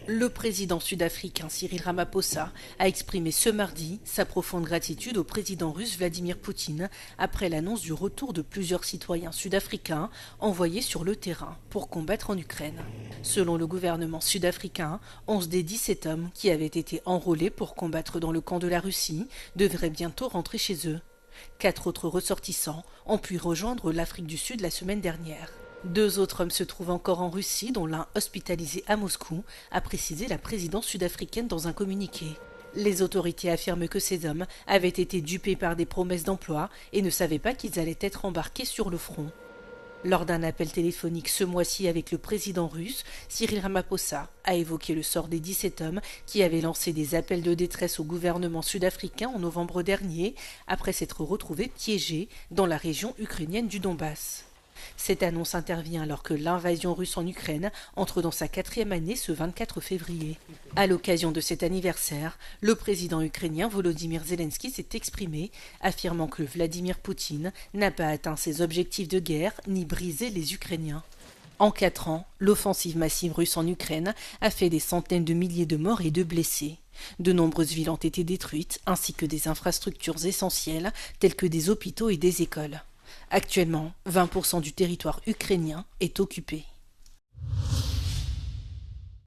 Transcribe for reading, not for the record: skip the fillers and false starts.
Le président sud-africain Cyril Ramaphosa a exprimé ce mardi sa profonde gratitude au président russe Vladimir Poutine après l'annonce du retour de plusieurs citoyens sud-africains envoyés sur le terrain pour combattre en Ukraine. Selon le gouvernement sud-africain, 11 des 17 hommes qui avaient été enrôlés pour combattre dans le camp de la Russie devraient bientôt rentrer chez eux. 4 autres ressortissants ont pu rejoindre l'Afrique du Sud la semaine dernière. 2 autres hommes se trouvent encore en Russie, dont l'un hospitalisé à Moscou, a précisé la présidence sud-africaine dans un communiqué. Les autorités affirment que ces hommes avaient été dupés par des promesses d'emploi et ne savaient pas qu'ils allaient être embarqués sur le front. Lors d'un appel téléphonique ce mois-ci avec le président russe, Cyril Ramaphosa a évoqué le sort des 17 hommes qui avaient lancé des appels de détresse au gouvernement sud-africain en novembre dernier, après s'être retrouvés piégés dans la région ukrainienne du Donbass. Cette annonce intervient alors que l'invasion russe en Ukraine entre dans sa 4e année ce 24 février. À l'occasion de cet anniversaire, le président ukrainien Volodymyr Zelensky s'est exprimé, affirmant que Vladimir Poutine n'a pas atteint ses objectifs de guerre ni brisé les Ukrainiens. En 4 ans, l'offensive massive russe en Ukraine a fait des centaines de milliers de morts et de blessés. De nombreuses villes ont été détruites, ainsi que des infrastructures essentielles telles que des hôpitaux et des écoles. Actuellement, 20% du territoire ukrainien est occupé.